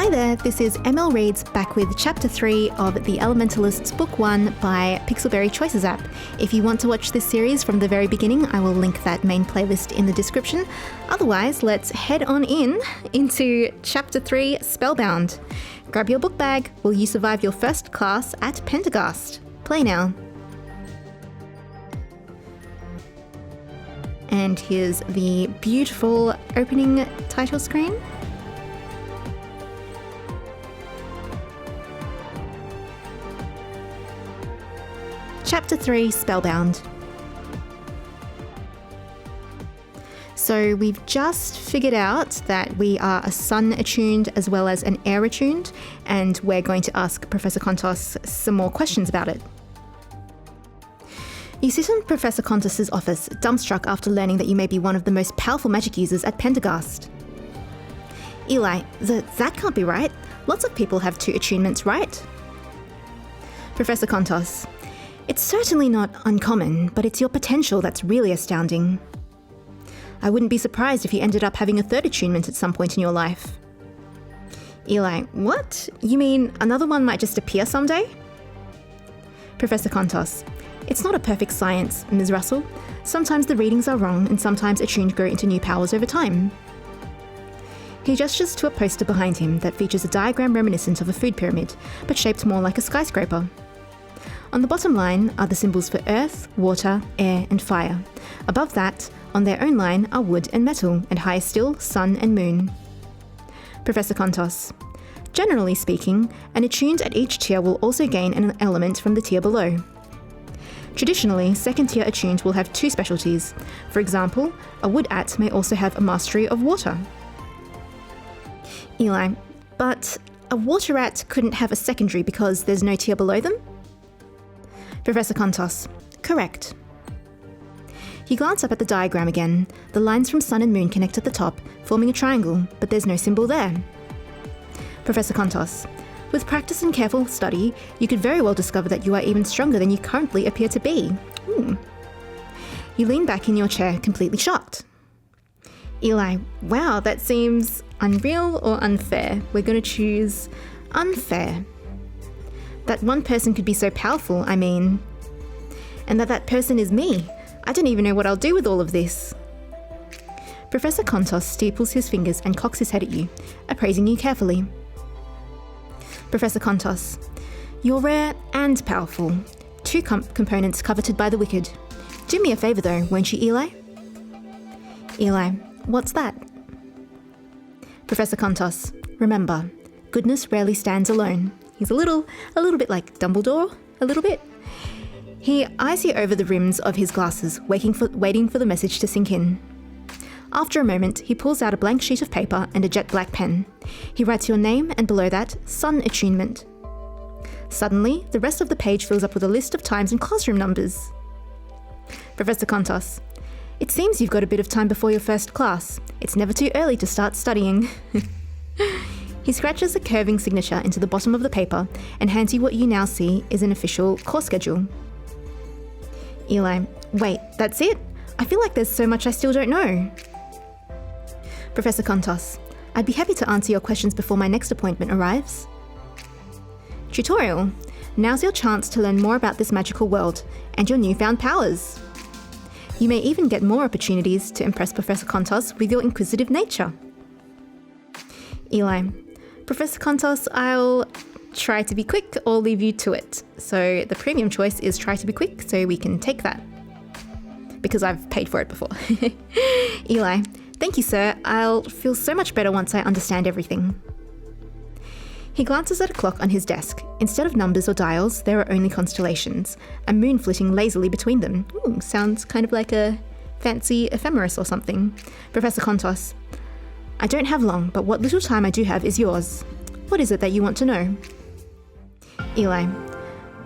Hi there, this is ML Reads back with Chapter 3 of the Elementalists Book 1 by Pixelberry Choices app. If you want to watch this series from the very beginning, I will link that main playlist in the description. Otherwise, let's head on into Chapter 3, Spellbound. Grab your book bag. Will you survive your first class at Penderghast? Play now. And here's the beautiful opening title screen. Chapter 3, Spellbound. So we've just figured out that we are a sun attuned as well as an air attuned, and we're going to ask Professor Kontos some more questions about it. You sit in Professor Kontos's office, dumbstruck after learning that you may be one of the most powerful magic users at Penderghast. Eli, that can't be right. Lots of people have 2 attunements, right? Professor Kontos. It's certainly not uncommon, but it's your potential that's really astounding. I wouldn't be surprised if you ended up having a 3rd attunement at some point in your life. Eli, what? You mean another one might just appear someday? Professor Kontos. It's not a perfect science, Ms. Russell. Sometimes the readings are wrong, and sometimes attuned grow into new powers over time. He gestures to a poster behind him that features a diagram reminiscent of a food pyramid, but shaped more like a skyscraper. On the bottom line are the symbols for earth, water, air, and fire. Above that, on their own line, are wood and metal, and higher still, sun and moon. Professor Kontos. Generally speaking, an attuned at each tier will also gain an element from the tier below. Traditionally, 2nd tier attuned will have 2 specialties. For example, a wood at may also have a mastery of water. Eli, but a water at couldn't have a secondary because there's no tier below them? Professor Kontos. Correct. You glance up at the diagram again. The lines from sun and moon connect at the top, forming a triangle, but there's no symbol there. Professor Kontos. With practice and careful study, you could very well discover that you are even stronger than you currently appear to be. You lean back in your chair, completely shocked. Eli, wow, that seems unreal or unfair. We're going to choose unfair. That one person could be so powerful, and that person is me. I don't even know what I'll do with all of this. Professor Kontos steeples his fingers and cocks his head at you, appraising you carefully. Professor Kontos. You're rare and powerful. 2 components coveted by the wicked. Do me a favour though, won't you, Eli? Eli, what's that? Professor Kontos. Remember, goodness rarely stands alone. He's a little bit like Dumbledore, a little bit. He eyes you over the rims of his glasses, waiting for the message to sink in. After a moment, he pulls out a blank sheet of paper and a jet black pen. He writes your name and below that, Sun Attunement. Suddenly, the rest of the page fills up with a list of times and classroom numbers. Professor Kontos. It seems you've got a bit of time before your first class. It's never too early to start studying. He scratches a curving signature into the bottom of the paper and hands you what you now see is an official course schedule. Eli, wait, that's it? I feel like there's so much I still don't know. Professor Kontos, I'd be happy to answer your questions before my next appointment arrives. Tutorial. Now's your chance to learn more about this magical world and your newfound powers. You may even get more opportunities to impress Professor Kontos with your inquisitive nature. Eli, Professor Kontos, I'll try to be quick or leave you to it. So the premium choice is try to be quick, so we can take that. Because I've paid for it before. Eli, thank you, sir. I'll feel so much better once I understand everything. He glances at a clock on his desk. Instead of numbers or dials, there are only constellations, a moon flitting lazily between them. Sounds kind of like a fancy ephemeris or something. Professor Kontos, I don't have long, but what little time I do have is yours. What is it that you want to know? Eli,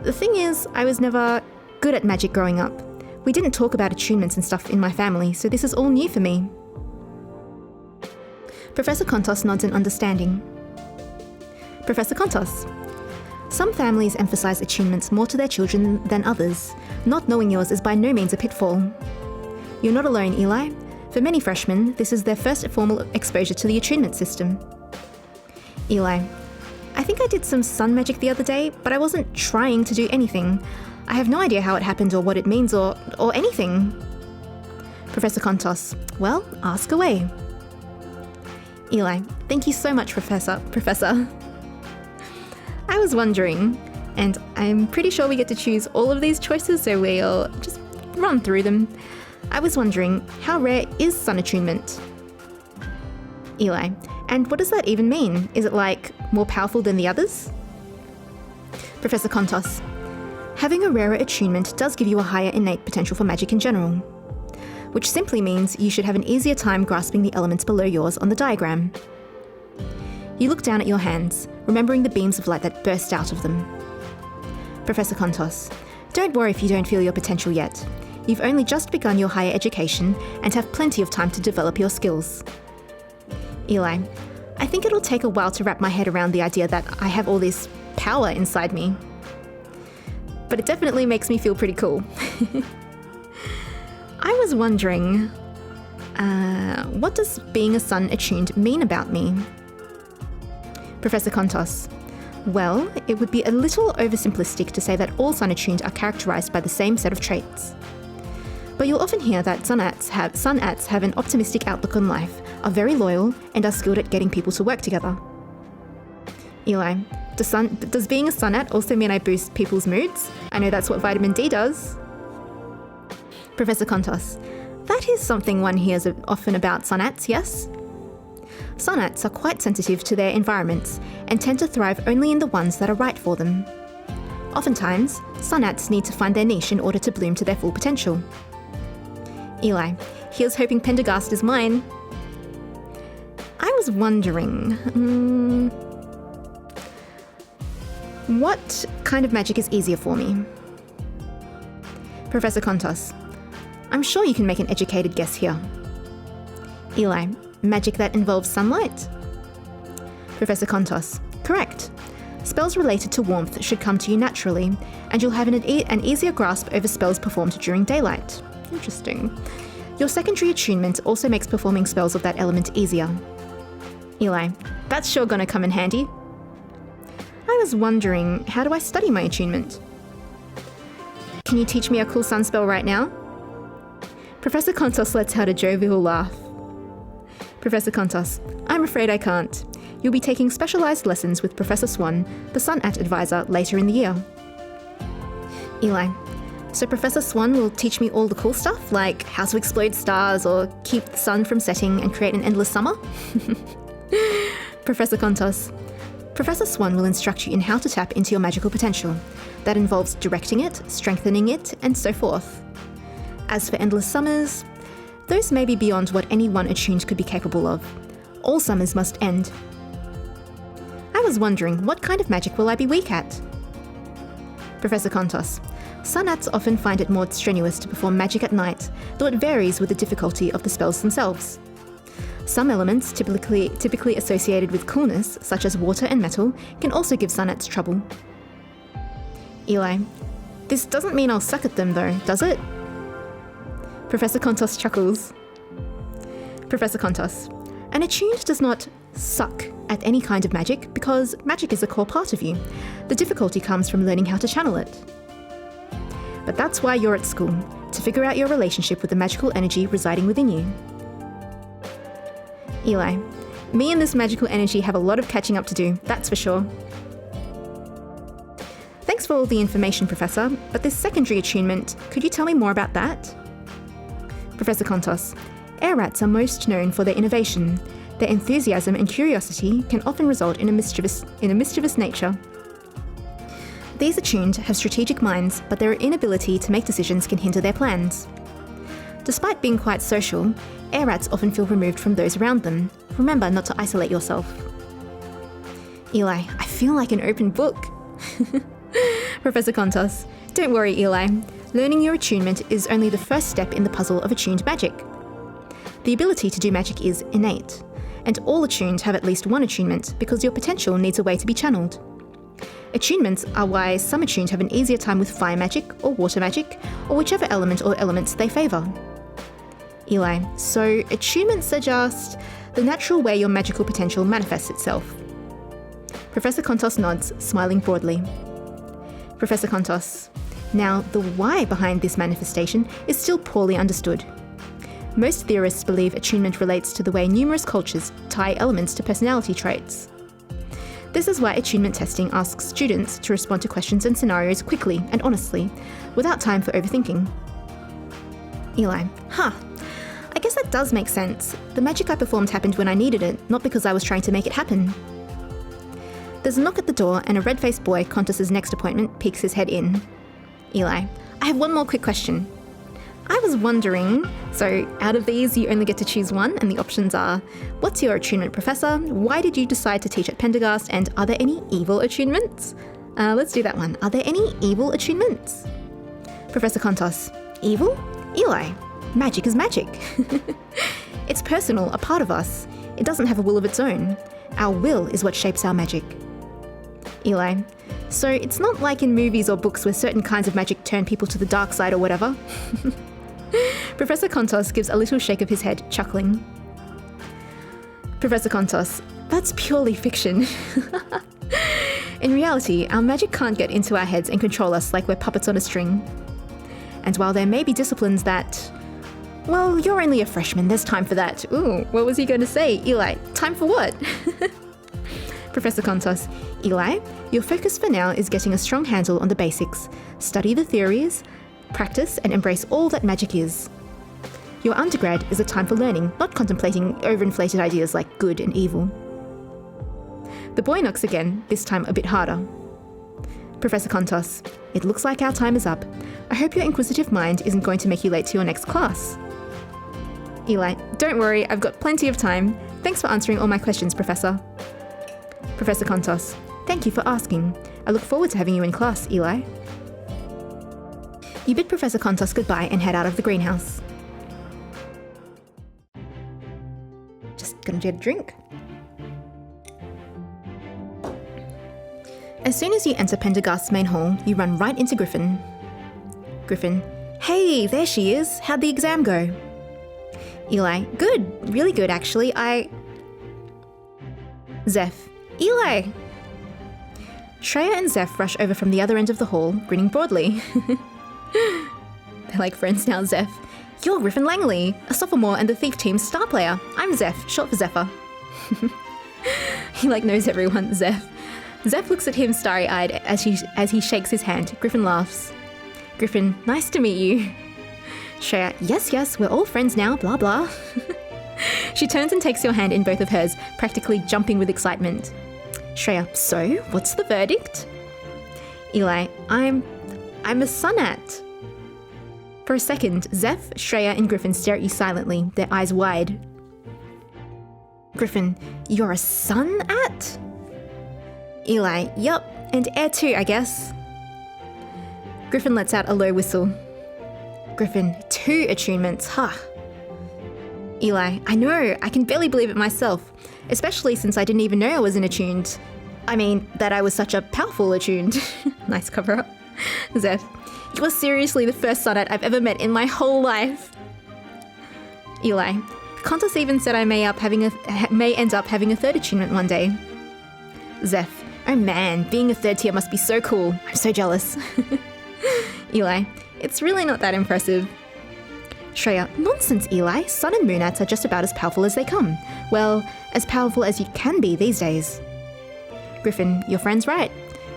the thing is, I was never good at magic growing up. We didn't talk about attunements and stuff in my family, so this is all new for me. Professor Kontos nods in understanding. Professor Kontos, some families emphasize attunements more to their children than others. Not knowing yours is by no means a pitfall. You're not alone, Eli. For many freshmen, this is their first formal exposure to the attunement system. Eli, I think I did some sun magic the other day, but I wasn't trying to do anything. I have no idea how it happened or what it means or anything. Professor Kontos, well, ask away. Eli, thank you so much, Professor. I was wondering, and I'm pretty sure we get to choose all of these choices, so we'll just run through them. I was wondering, how rare is sun attunement? Eli, and what does that even mean? Is it like more powerful than the others? Professor Kontos, having a rarer attunement does give you a higher innate potential for magic in general, which simply means you should have an easier time grasping the elements below yours on the diagram. You look down at your hands, remembering the beams of light that burst out of them. Professor Kontos, don't worry if you don't feel your potential yet. You've only just begun your higher education and have plenty of time to develop your skills. Eli, I think it'll take a while to wrap my head around the idea that I have all this power inside me. But it definitely makes me feel pretty cool. I was wondering, what does being a sun attuned mean about me? Professor Kontos, well, it would be a little oversimplistic to say that all sun attuned are characterized by the same set of traits. But you'll often hear that sun ats have an optimistic outlook on life, are very loyal, and are skilled at getting people to work together. Eli, does being a sun at also mean I boost people's moods? I know that's what vitamin D does. Professor Kontos, that is something one hears often about sun ats, yes? Sun ats are quite sensitive to their environments and tend to thrive only in the ones that are right for them. Oftentimes, sun ats need to find their niche in order to bloom to their full potential. Eli, here's hoping Penderghast is mine. I was wondering, what kind of magic is easier for me? Professor Kontos, I'm sure you can make an educated guess here. Eli, magic that involves sunlight? Professor Kontos, correct. Spells related to warmth should come to you naturally, and you'll have an easier grasp over spells performed during daylight. Interesting. Your secondary attunement also makes performing spells of that element easier. Eli, that's sure gonna come in handy. I was wondering, how do I study my attunement? Can you teach me a cool sun spell right now? Professor Kontos lets out a jovial laugh. Professor Kontos, I'm afraid I can't. You'll be taking specialised lessons with Professor Swan, the Sun At advisor, later in the year. Eli, so Professor Swan will teach me all the cool stuff, like how to explode stars or keep the sun from setting and create an endless summer? Professor Kontos, Professor Swan will instruct you in how to tap into your magical potential. That involves directing it, strengthening it, and so forth. As for endless summers, those may be beyond what anyone attuned could be capable of. All summers must end. I was wondering, what kind of magic will I be weak at? Professor Kontos, sun ats often find it more strenuous to perform magic at night, though it varies with the difficulty of the spells themselves. Some elements, typically associated with coolness, such as water and metal, can also give sun ats trouble. Eli, this doesn't mean I'll suck at them though, does it? Professor Kontos chuckles. Professor Kontos, an attuned does not suck at any kind of magic because magic is a core part of you. The difficulty comes from learning how to channel it. But that's why you're at school, to figure out your relationship with the magical energy residing within you. Eli, me and this magical energy have a lot of catching up to do, that's for sure. Thanks for all the information, Professor, but this secondary attunement, could you tell me more about that? Professor Kontos, air rats are most known for their innovation. Their enthusiasm and curiosity can often result in a mischievous nature. These attuned have strategic minds, but their inability to make decisions can hinder their plans. Despite being quite social, air rats often feel removed from those around them. Remember not to isolate yourself. Eli, I feel like an open book. Professor Kontos, don't worry, Eli. Learning your attunement is only the first step in the puzzle of attuned magic. The ability to do magic is innate, and all attuned have at least one attunement because your potential needs a way to be channeled. Attunements are why some attuned have an easier time with fire magic or water magic, or whichever element or elements they favour. Eli, so attunements are just the natural way your magical potential manifests itself. Professor Kontos nods, smiling broadly. Professor Kontos. Now, the why behind this manifestation is still poorly understood. Most theorists believe attunement relates to the way numerous cultures tie elements to personality traits. This is why attunement testing asks students to respond to questions and scenarios quickly and honestly, without time for overthinking. Eli. I guess that does make sense. The magic I performed happened when I needed it, not because I was trying to make it happen. There's a knock at the door and a red-faced boy, Kontos' next appointment, peeks his head in. Eli. I have one more quick question. I was wondering, so out of these you only get to choose one and the options are, what's your attunement professor, why did you decide to teach at Penderghast, and are there any evil attunements? Let's do that one. Are there any evil attunements? Professor Kontos. Evil? Eli. Magic is magic. It's personal, a part of us. It doesn't have a will of its own. Our will is what shapes our magic. Eli. So it's not like in movies or books where certain kinds of magic turn people to the dark side or whatever. Professor Kontos gives a little shake of his head, chuckling. Professor Kontos. That's purely fiction. In reality, our magic can't get into our heads and control us like we're puppets on a string. And while there may be disciplines that... Well, you're only a freshman, there's time for that. Ooh, what was he going to say? Eli, time for what? Professor Kontos. Eli, your focus for now is getting a strong handle on the basics. Study the theories, practice, and embrace all that magic is. Your undergrad is a time for learning, not contemplating overinflated ideas like good and evil. The boy knocks again, this time a bit harder. Professor Kontos. It looks like our time is up. I hope your inquisitive mind isn't going to make you late to your next class. Eli. Don't worry, I've got plenty of time. Thanks for answering all my questions, Professor. Professor Kontos. Thank you for asking. I look forward to having you in class, Eli. You bid Professor Kontos goodbye and head out of the greenhouse. Just gonna get a drink. As soon as you enter Penderghast's main hall, you run right into Griffin. Griffin. Hey, there she is. How'd the exam go? Eli. Good. Really good, actually. Zeph. Eli! Shreya and Zeph rush over from the other end of the hall, grinning broadly. They're like friends now, Zeph. You're Griffin Langley, a sophomore and the Thief team's star player. I'm Zeph, short for Zephyr. He knows everyone, Zeph. Zeph looks at him starry-eyed as he shakes his hand. Griffin laughs. Griffin, nice to meet you. Shreya, yes, we're all friends now, blah blah. She turns and takes your hand in both of hers, practically jumping with excitement. Shreya, so, what's the verdict? Eli, I'm a sonat. For a second, Zeph, Shreya, and Griffin stare at you silently, their eyes wide. Griffin, you're a sonat? Eli, yup, and heir too, I guess. Griffin lets out a low whistle. Griffin, 2 attunements, huh? Eli, I know, I can barely believe it myself, especially since I didn't even know I was attuned. I mean, that I was such a powerful attuned. Nice cover-up. Zeph, you are seriously the first sonat I've ever met in my whole life. Eli, Kontos even said I may end up having a 3rd attunement one day. Zeph, oh man, being a 3rd tier must be so cool. I'm so jealous. Eli, it's really not that impressive. Shreya, nonsense, Eli. Sun and Moonats are just about as powerful as they come. Well, as powerful as you can be these days. Griffin, your friend's right.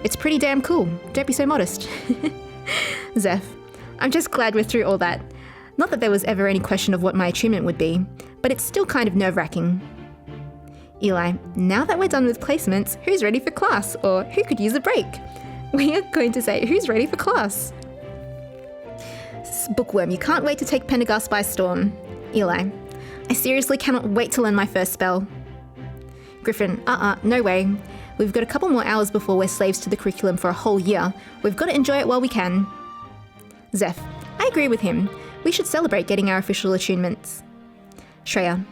It's pretty damn cool. Don't be so modest. Zeph, I'm just glad we're through all that. Not that there was ever any question of what my attunement would be, but it's still kind of nerve-wracking. Eli, now that we're done with placements, who's ready for class? Or who could use a break? We are going to say, who's ready for class? Bookworm, you can't wait to take Penderghast by storm. Eli, I seriously cannot wait to learn my first spell. Griffin, no way. We've got a couple more hours before we're slaves to the curriculum for a whole year. We've got to enjoy it while we can. Zeph, I agree with him. We should celebrate getting our official attunements. Shreya,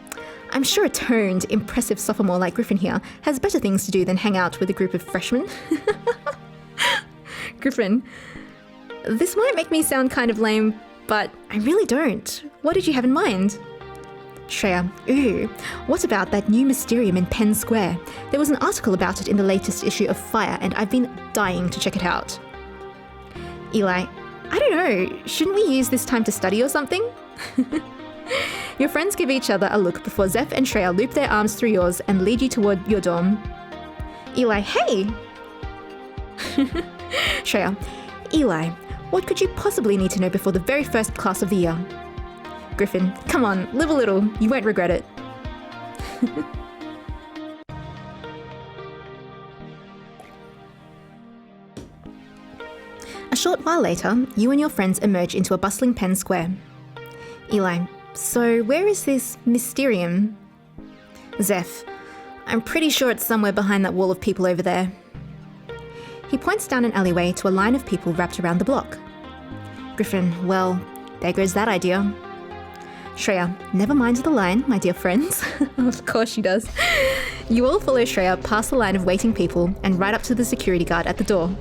I'm sure a toned, impressive sophomore like Griffin here has better things to do than hang out with a group of freshmen. Griffin, this might make me sound kind of lame, but I really don't. What did you have in mind? Shreya, ooh, what about that new Mysterium in Penn Square? There was an article about it in the latest issue of Fire, and I've been dying to check it out. Eli, I don't know, shouldn't we use this time to study or something? Your friends give each other a look before Zeph and Shreya loop their arms through yours and lead you toward your dorm. Eli, hey! Shreya, Eli, what could you possibly need to know before the very first class of the year? Griffin, come on, live a little, you won't regret it. A short while later, you and your friends emerge into a bustling Penn Square. Eli, so where is this Mysterium? Zeph, I'm pretty sure it's somewhere behind that wall of people over there. He points down an alleyway to a line of people wrapped around the block. Griffin, well, there goes that idea. Shreya, never mind the line, my dear friends. Of course she does. You all follow Shreya past the line of waiting people and right up to the security guard at the door.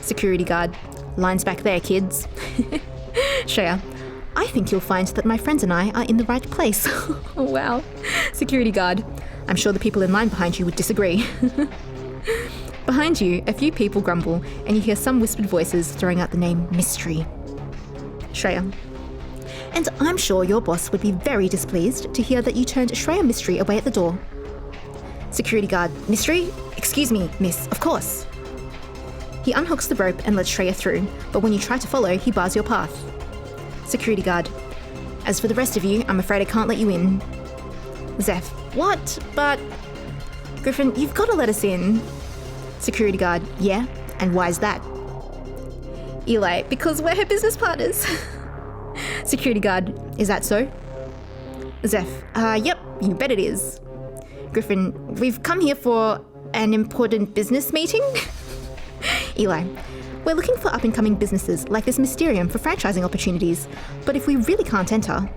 Security guard, line's back there, kids. Shreya, I think you'll find that my friends and I are in the right place. Oh, wow. Security guard, I'm sure the people in line behind you would disagree. Behind you, a few people grumble, and you hear some whispered voices throwing out the name Mystery. Shreya, and I'm sure your boss would be very displeased to hear that you turned Shreya Mystery away at the door. Security guard, Mystery? Excuse me, miss, of course. He unhooks the rope and lets Shreya through, but when you try to follow, he bars your path. Security guard, as for the rest of you, I'm afraid I can't let you in. Zeph, what? But... Griffin, you've got to let us in. Security guard, yeah? And why's that? Eli, because we're her business partners. Security guard, is that so? Zeph, yep, you bet it is. Griffin, we've come here for an important business meeting? Eli, we're looking for up-and-coming businesses like this Mysterium for franchising opportunities, but if we really can't enter...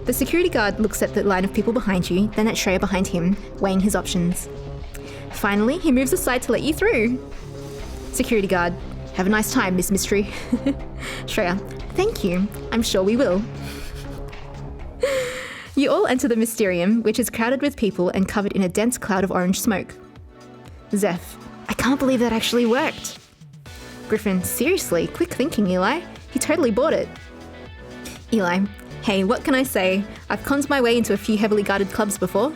The security guard looks at the line of people behind you, then at Shreya behind him, weighing his options. Finally, he moves aside to let you through. Security guard, have a nice time, Miss Mystery. Shreya, thank you. I'm sure we will. You all enter the Mysterium, which is crowded with people and covered in a dense cloud of orange smoke. Zeph, I can't believe that actually worked. Griffin, seriously, quick thinking, Eli. He totally bought it. Eli, hey, what can I say? I've conned my way into a few heavily guarded clubs before.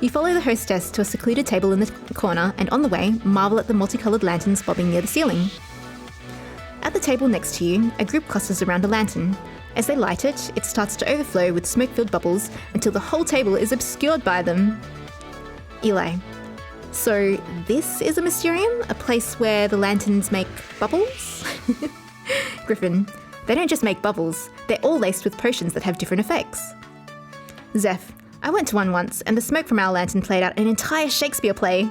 You follow the hostess to a secluded table in the corner and on the way, marvel at the multicolored lanterns bobbing near the ceiling. At the table next to you, a group clusters around a lantern. As they light it, it starts to overflow with smoke-filled bubbles until the whole table is obscured by them. Eli, so this is a Mysterium? A place where the lanterns make bubbles? Griffin, they don't just make bubbles, they're all laced with potions that have different effects. Zeph, I went to one once, and the smoke from our lantern played out an entire Shakespeare play.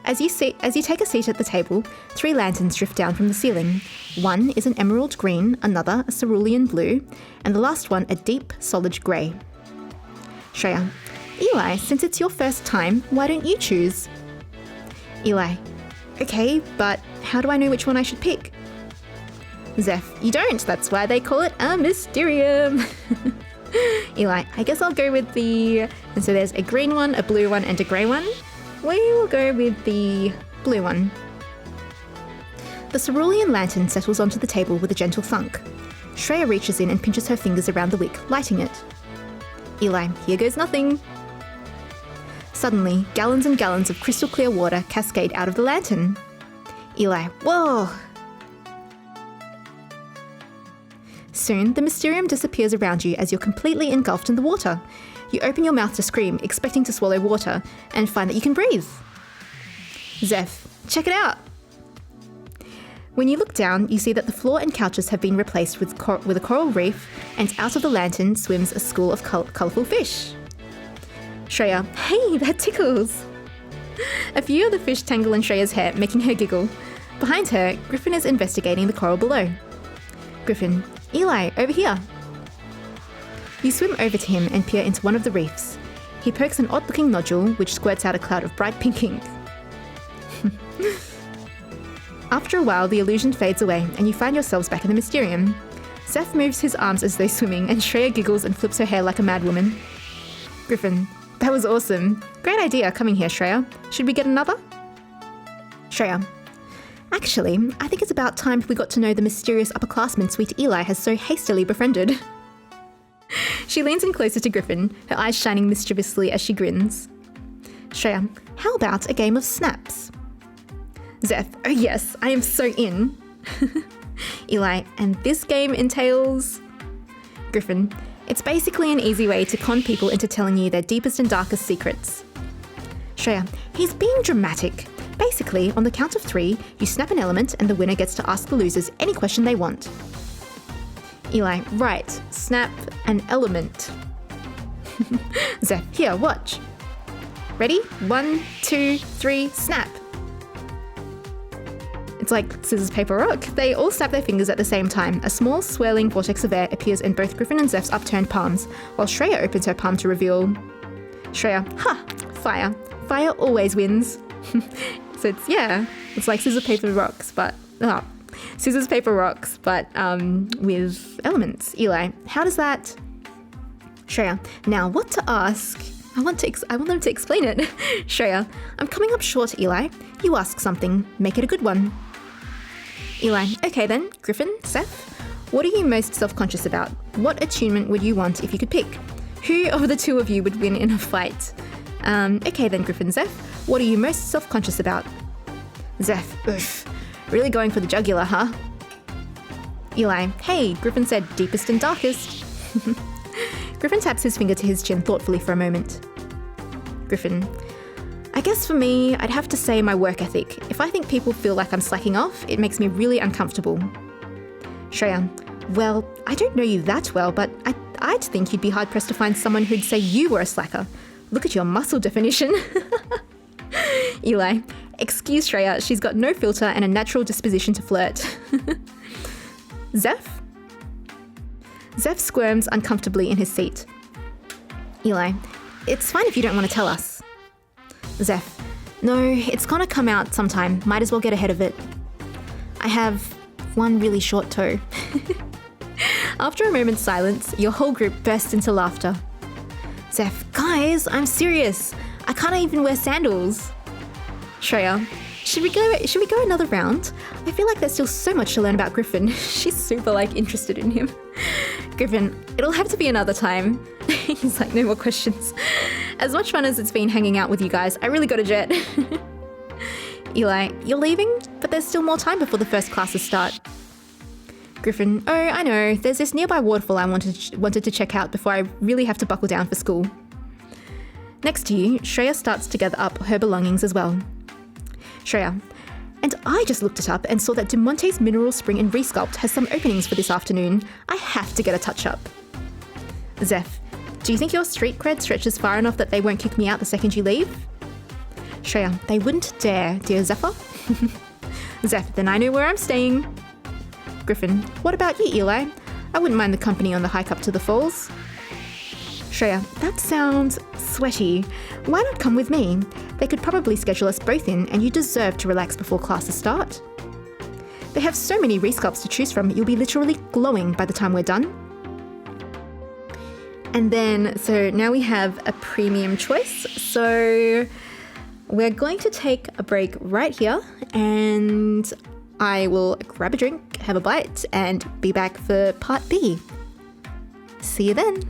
As you take a seat at the table, 3 lanterns drift down from the ceiling. One is an emerald green, another a cerulean blue, and the last one a deep, solid grey. Shreya, Eli, since it's your first time, why don't you choose? Eli, okay, but how do I know which one I should pick? Zeph, you don't, that's why they call it a Mysterium. Eli, I guess I'll go with the... And so there's a green one, a blue one, and a grey one. We will go with the blue one. The cerulean lantern settles onto the table with a gentle thunk. Shreya reaches in and pinches her fingers around the wick, lighting it. Eli, here goes nothing. Suddenly, gallons and gallons of crystal clear water cascade out of the lantern. Eli, whoa! Soon, the Mysterium disappears around you as you're completely engulfed in the water. You open your mouth to scream, expecting to swallow water, and find that you can breathe. Zeph, check it out! When you look down, you see that the floor and couches have been replaced with a coral reef, and out of the lantern swims a school of colourful fish. Shreya, hey, that tickles! A few of the fish tangle in Shreya's hair, making her giggle. Behind her, Griffin is investigating the coral below. Griffin, Eli, over here. You swim over to him and peer into one of the reefs. He pokes an odd-looking nodule, which squirts out a cloud of bright pink ink. After a while, the illusion fades away, and you find yourselves back in the Mysterium. Zeph moves his arms as though swimming, and Shreya giggles and flips her hair like a madwoman. Griffin, that was awesome. Great idea coming here, Shreya. Should we get another? Shreya, actually, I think it's about time we got to know the mysterious upperclassman Sweet Eli has so hastily befriended. She leans in closer to Griffin, her eyes shining mischievously as she grins. Shreya, how about a game of snaps? Zeph, oh yes, I am so in. Eli, and this game entails... Griffin, it's basically an easy way to con people into telling you their deepest and darkest secrets. Shreya, he's being dramatic. Basically, on the count of 3, you snap an element and the winner gets to ask the losers any question they want. Eli, right, snap an element. Zeph, here, watch. Ready? 1, 2, 3, snap. It's like scissors, paper, rock. They all snap their fingers at the same time. A small, swirling vortex of air appears in both Griffin and Zeph's upturned palms, while Shreya opens her palm to reveal... Shreya, ha! Fire. Fire always wins. So it's like scissors, paper, rocks, but... scissors, paper, rocks, but with elements. Eli, how does that... Shreya, now what to ask? I want them to explain it. Shreya, I'm coming up short, Eli. You ask something, make it a good one. Eli, okay then. Griffin, Zeph, what are you most self-conscious about? What attunement would you want if you could pick? Who of the two of you would win in a fight? Okay then, Griffin, Zeph, what are you most self-conscious about? Zeph, oof, really going for the jugular, huh? Eli, hey, Griffin said deepest and darkest. Griffin taps his finger to his chin thoughtfully for a moment. Griffin, I guess for me, I'd have to say my work ethic. If I think people feel like I'm slacking off, it makes me really uncomfortable. Shreya, well, I don't know you that well, but I'd think you'd be hard-pressed to find someone who'd say you were a slacker. Look at your muscle definition. Eli, excuse Shreya, she's got no filter and a natural disposition to flirt. Zeph? Zeph squirms uncomfortably in his seat. Eli, it's fine if you don't want to tell us. Zeph, no, it's gonna come out sometime. Might as well get ahead of it. I have one really short toe. After a moment's silence, your whole group bursts into laughter. Zeph, guys, I'm serious. I can't even wear sandals. Shreya, should we go another round? I feel like there's still so much to learn about Griffin. She's super interested in him. Griffin, it'll have to be another time. He's like, no more questions. As much fun as it's been hanging out with you guys, I really got a jet. Eli, you're leaving? But there's still more time before the first classes start. Griffin, oh, I know. There's this nearby waterfall I wanted to check out before I really have to buckle down for school. Next to you, Shreya starts to gather up her belongings as well. Shreya, and I just looked it up and saw that Dumonte's Mineral Spring and Resculpt has some openings for this afternoon. I have to get a touch-up. Zeph, do you think your street cred stretches far enough that they won't kick me out the second you leave? Shreya, they wouldn't dare, dear Zephyr. Zeph, then I know where I'm staying. Griffin, what about you, Eli? I wouldn't mind the company on the hike up to the falls. Shreya, that sounds sweaty. Why not come with me? They could probably schedule us both in, and you deserve to relax before classes start. They have so many resculpts to choose from, you'll be literally glowing by the time we're done. And then, so now we have a premium choice. So we're going to take a break right here, and I will grab a drink, have a bite, and be back for part B. See you then.